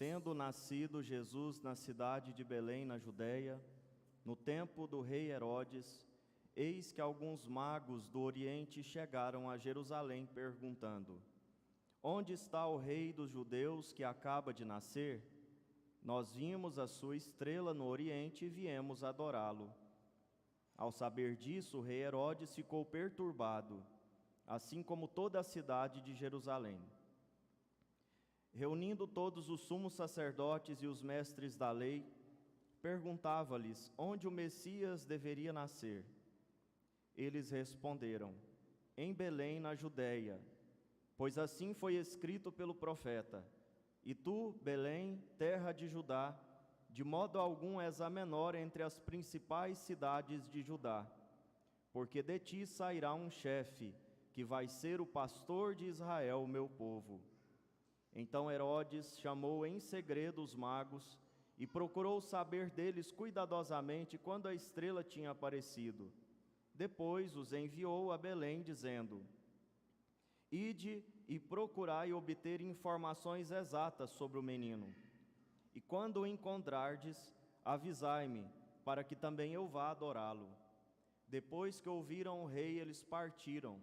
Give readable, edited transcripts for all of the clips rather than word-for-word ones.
Tendo nascido Jesus na cidade de Belém, na Judéia, no tempo do rei Herodes, eis que alguns magos do Oriente chegaram a Jerusalém perguntando: Onde está o rei dos judeus que acaba de nascer? Nós vimos a sua estrela no Oriente e viemos adorá-lo. Ao saber disso, o rei Herodes ficou perturbado, assim como toda a cidade de Jerusalém. Reunindo todos os sumos sacerdotes e os mestres da lei, perguntava-lhes onde o Messias deveria nascer. Eles responderam: em Belém, na Judéia, pois assim foi escrito pelo profeta: E tu, Belém, terra de Judá, de modo algum és a menor entre as principais cidades de Judá, porque de ti sairá um chefe, que vai ser o pastor de Israel, meu povo. Então Herodes chamou em segredo os magos e procurou saber deles cuidadosamente quando a estrela tinha aparecido. Depois os enviou a Belém, dizendo: Ide e procurai obter informações exatas sobre o menino. E quando o encontrardes, avisai-me, para que também eu vá adorá-lo. Depois que ouviram o rei, eles partiram,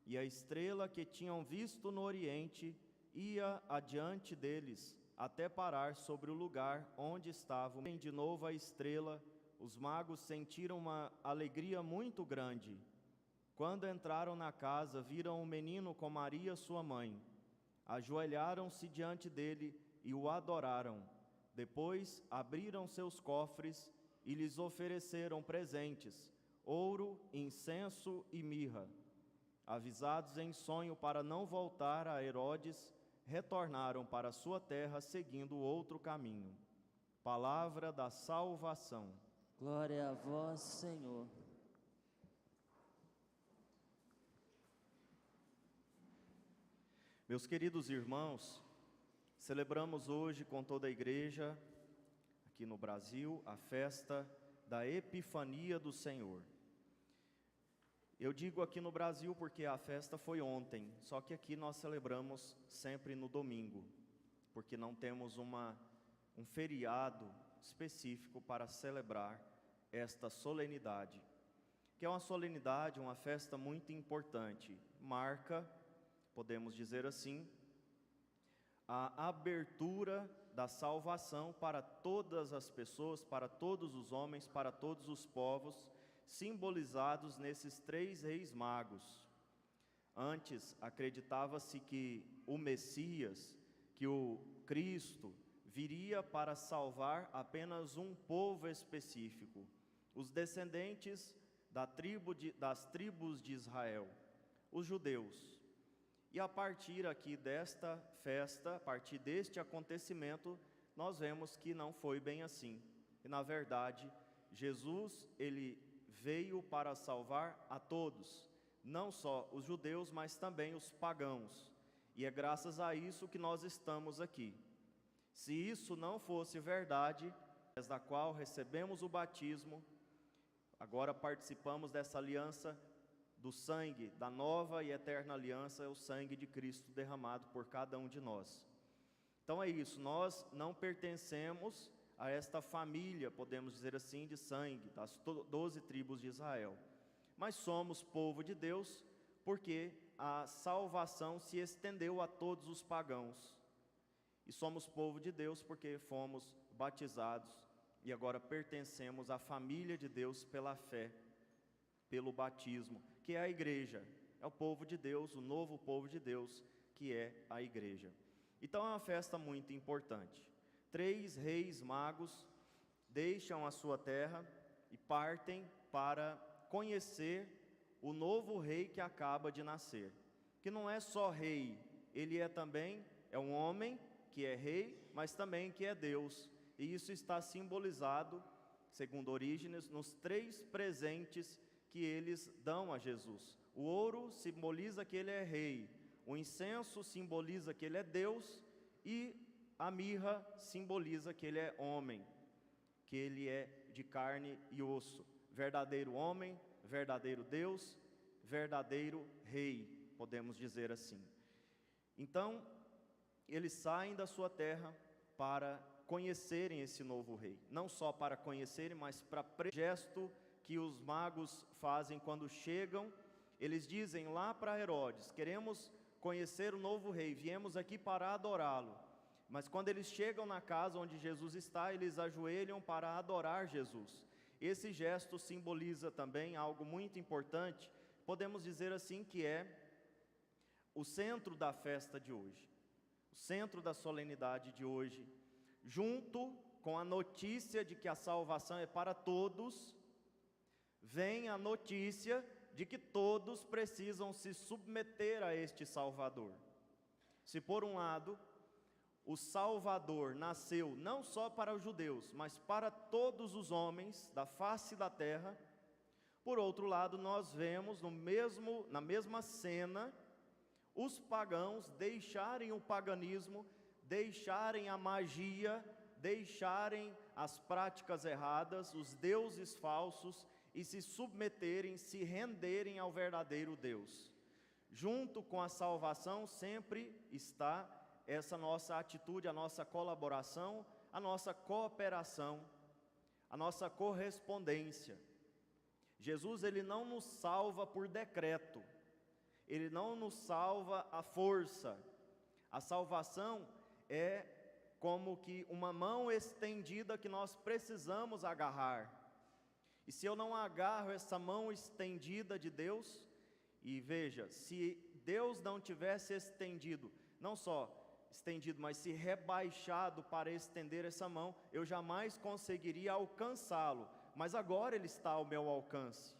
e a estrela que tinham visto no Oriente ia adiante deles, até parar sobre o lugar onde estavam. De novo a estrela, os magos sentiram uma alegria muito grande. Quando entraram na casa, viram o menino com Maria, sua mãe. Ajoelharam-se diante dele e o adoraram. Depois abriram seus cofres e lhes ofereceram presentes: ouro, incenso e mirra. Avisados em sonho para não voltar a Herodes, retornaram para sua terra seguindo outro caminho. Palavra da salvação. Glória a vós, Senhor. Meus queridos irmãos, celebramos hoje com toda a igreja, aqui no Brasil, a festa da Epifania do Senhor. Eu digo aqui no Brasil porque a festa foi ontem, só que aqui nós celebramos sempre no domingo, porque não temos um feriado específico para celebrar esta solenidade, que é uma solenidade, uma festa muito importante, marca, podemos dizer assim, a abertura da salvação para todas as pessoas, para todos os homens, para todos os povos, simbolizados nesses três reis magos. Antes, acreditava-se que o Messias, que o Cristo, viria para salvar apenas um povo específico, os descendentes das tribos de Israel, os judeus. E a partir aqui desta festa, a partir deste acontecimento, nós vemos que não foi bem assim. E na verdade, Jesus, ele veio para salvar a todos, não só os judeus, mas também os pagãos. E é graças a isso que nós estamos aqui. Se isso não fosse verdade, da qual recebemos o batismo, agora participamos dessa aliança do sangue, da nova e eterna aliança, é o sangue de Cristo derramado por cada um de nós. Então é isso, nós não pertencemos a esta família, podemos dizer assim, de sangue, das 12 tribos de Israel. Mas somos povo de Deus, porque a salvação se estendeu a todos os pagãos. E somos povo de Deus porque fomos batizados e agora pertencemos à família de Deus pela fé, pelo batismo, que é a igreja, é o povo de Deus, o novo povo de Deus, que é a igreja. Então é uma festa muito importante. Três reis magos deixam a sua terra e partem para conhecer o novo rei que acaba de nascer, que não é só rei, ele é um homem que é rei, mas também que é Deus, e isso está simbolizado, segundo Orígenes, nos três presentes que eles dão a Jesus. O ouro simboliza que ele é rei, o incenso simboliza que ele é Deus, e a mirra simboliza que ele é homem, que ele é de carne e osso, verdadeiro homem, verdadeiro Deus, verdadeiro rei, podemos dizer assim. Então, eles saem da sua terra para conhecerem esse novo rei. Não só para conhecerem, mas para o gesto que os magos fazem quando chegam. Eles dizem lá para Herodes: queremos conhecer o novo rei, viemos aqui para adorá-lo. Mas quando eles chegam na casa onde Jesus está, eles ajoelham para adorar Jesus. Esse gesto simboliza também algo muito importante, podemos dizer assim, que é o centro da festa de hoje, o centro da solenidade de hoje, junto com a notícia de que a salvação é para todos, vem a notícia de que todos precisam se submeter a este Salvador. Se por um lado, o Salvador nasceu não só para os judeus, mas para todos os homens da face da terra, por outro lado, nós vemos na mesma cena, os pagãos deixarem o paganismo, deixarem a magia, deixarem as práticas erradas, os deuses falsos, e se submeterem, se renderem ao verdadeiro Deus. Junto com a salvação sempre está essa nossa atitude, a nossa colaboração, a nossa cooperação, a nossa correspondência. Jesus, ele não nos salva por decreto, ele não nos salva à força. A salvação é como que uma mão estendida que nós precisamos agarrar. E se eu não agarro essa mão estendida de Deus, e veja, se Deus não tivesse estendido, não só estendido, mas se rebaixado para estender essa mão, eu jamais conseguiria alcançá-lo. Mas agora ele está ao meu alcance,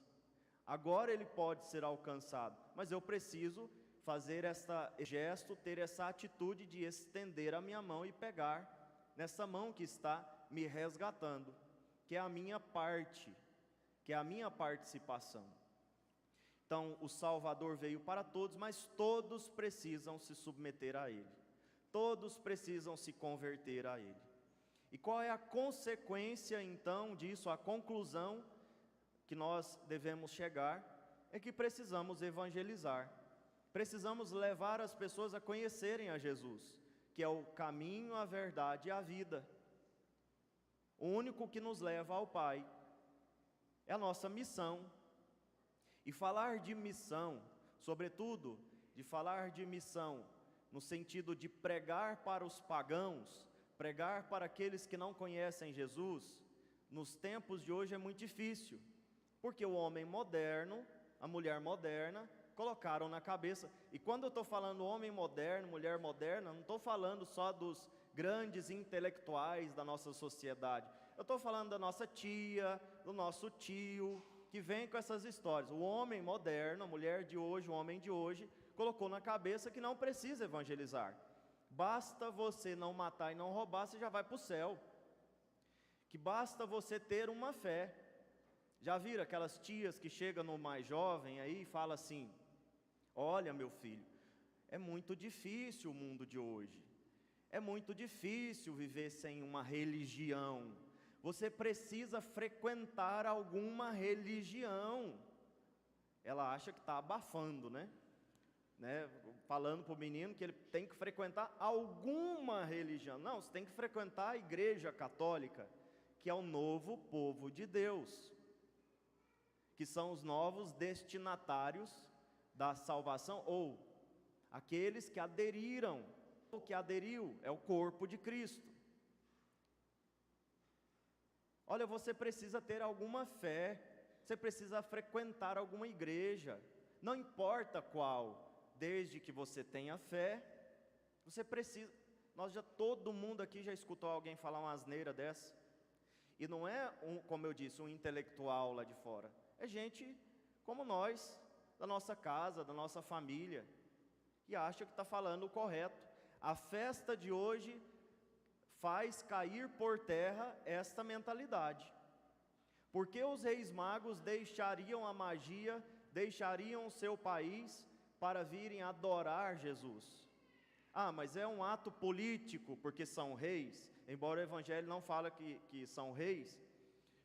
agora ele pode ser alcançado, mas eu preciso fazer esse gesto, ter essa atitude de estender a minha mão e pegar nessa mão que está me resgatando, que é a minha parte, que é a minha participação. Então, o Salvador veio para todos, mas todos precisam se submeter a Ele, todos precisam se converter a Ele. E qual é a consequência então disso, a conclusão que nós devemos chegar? É que precisamos evangelizar, precisamos levar as pessoas a conhecerem a Jesus, que é o caminho, a verdade e a vida, o único que nos leva ao Pai. É a nossa missão. E falar de missão, sobretudo de falar de missão no sentido de pregar para os pagãos, pregar para aqueles que não conhecem Jesus, nos tempos de hoje é muito difícil, porque o homem moderno, a mulher moderna, colocaram na cabeça. E quando eu estou falando homem moderno, mulher moderna, não estou falando só dos grandes intelectuais da nossa sociedade. Eu estou falando da nossa tia, do nosso tio, que vem com essas histórias. O homem moderno, a mulher de hoje, o homem de hoje, colocou na cabeça que não precisa evangelizar. Basta você não matar e não roubar, você já vai para o céu. Que basta você ter uma fé. Já viram aquelas tias que chegam no mais jovem aí e falam assim: olha, meu filho, é muito difícil o mundo de hoje. É muito difícil viver sem uma religião. Você precisa frequentar alguma religião. Ela acha que está abafando, né? Falando para o menino que ele tem que frequentar alguma religião. Não, você tem que frequentar a Igreja Católica, que é o novo povo de Deus, que são os novos destinatários da salvação, ou aqueles que aderiram. O que aderiu é o corpo de Cristo. Olha, você precisa ter alguma fé, você precisa frequentar alguma igreja, não importa qual, desde que você tenha fé, você precisa. Todo mundo aqui já escutou alguém falar uma asneira dessa, e não é, como eu disse, um intelectual lá de fora, é gente como nós, da nossa casa, da nossa família, que acha que está falando o correto. A festa de hoje faz cair por terra esta mentalidade. Porque os reis magos deixariam a magia, deixariam o seu país para virem adorar Jesus. Ah, mas é um ato político porque são reis, embora o Evangelho não fala que são reis,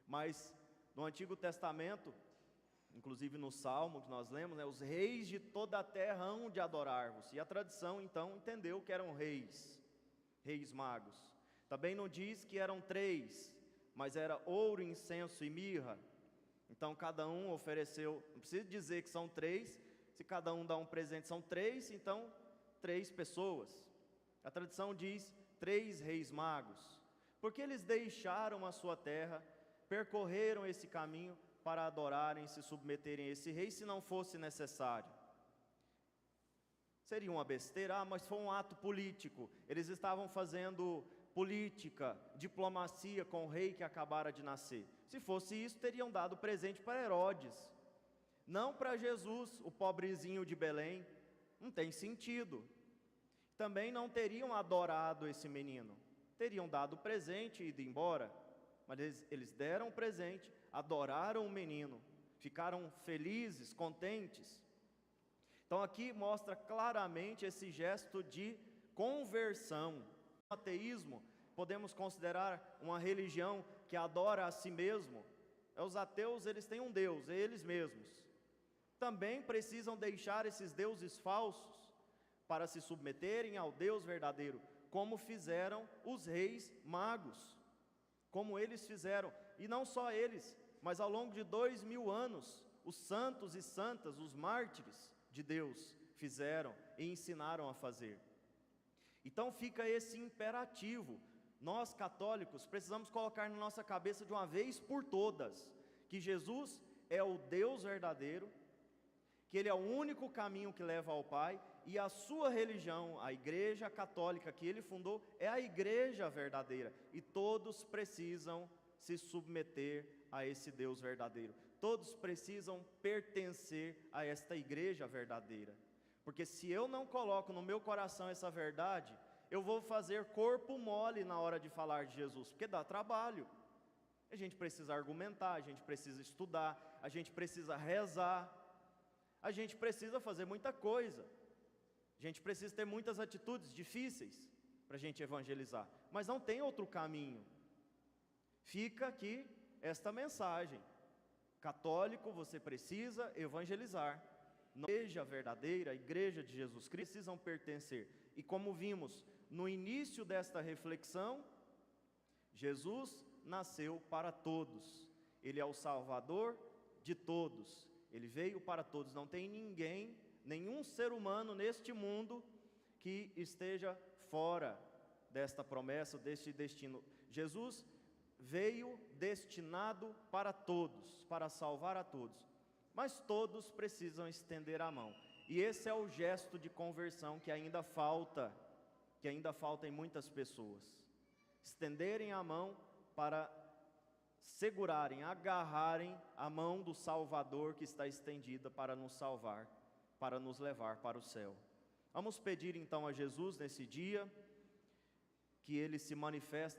mas no Antigo Testamento, inclusive no Salmo que nós lemos, os reis de toda a terra hão de adorar-vos. E a tradição então entendeu que eram reis magos. Também não diz que eram 3, mas era ouro, incenso e mirra. Então cada um ofereceu, não precisa dizer que são 3, se cada um dá um presente são 3, então 3 pessoas. A tradição diz 3 reis magos, porque eles deixaram a sua terra, percorreram esse caminho para adorarem e se submeterem a esse rei, se não fosse necessário. Seria uma besteira, mas foi um ato político. Eles estavam fazendo política, diplomacia com o rei que acabara de nascer. Se fosse isso, teriam dado presente para Herodes, não para Jesus, o pobrezinho de Belém. Não tem sentido. Também não teriam adorado esse menino, teriam dado presente e ido embora. Mas eles deram o presente, adoraram o menino, ficaram felizes, contentes. Então aqui mostra claramente esse gesto de conversão. O ateísmo podemos considerar uma religião que adora a si mesmo. Os ateus, eles têm um Deus, é eles mesmos. Também precisam deixar esses deuses falsos para se submeterem ao Deus verdadeiro, como fizeram os reis magos, como eles fizeram, e não só eles, mas ao longo de 2000 anos, os santos e santas, os mártires de Deus, fizeram e ensinaram a fazer. Então fica esse imperativo, nós católicos precisamos colocar na nossa cabeça de uma vez por todas, que Jesus é o Deus verdadeiro, que Ele é o único caminho que leva ao Pai, e a sua religião, a Igreja Católica que Ele fundou, é a Igreja verdadeira, e todos precisam se submeter a esse Deus verdadeiro, todos precisam pertencer a esta Igreja verdadeira, porque se eu não coloco no meu coração essa verdade, eu vou fazer corpo mole na hora de falar de Jesus, porque dá trabalho. A gente precisa argumentar, a gente precisa estudar, a gente precisa rezar, a gente precisa fazer muita coisa, a gente precisa ter muitas atitudes difíceis para a gente evangelizar, mas não tem outro caminho. Fica aqui esta mensagem: católico, você precisa evangelizar. A igreja verdadeira, a igreja de Jesus Cristo, precisam pertencer. E como vimos no início desta reflexão, Jesus nasceu para todos, Ele é o Salvador de todos, Ele veio para todos. Não tem ninguém, nenhum ser humano neste mundo que esteja fora desta promessa, deste destino. Jesus veio destinado para todos, para salvar a todos, mas todos precisam estender a mão, e esse é o gesto de conversão que ainda falta em muitas pessoas, estenderem a mão para segurarem, agarrarem a mão do Salvador que está estendida para nos salvar, para nos levar para o céu. Vamos pedir então a Jesus nesse dia, que Ele se manifesta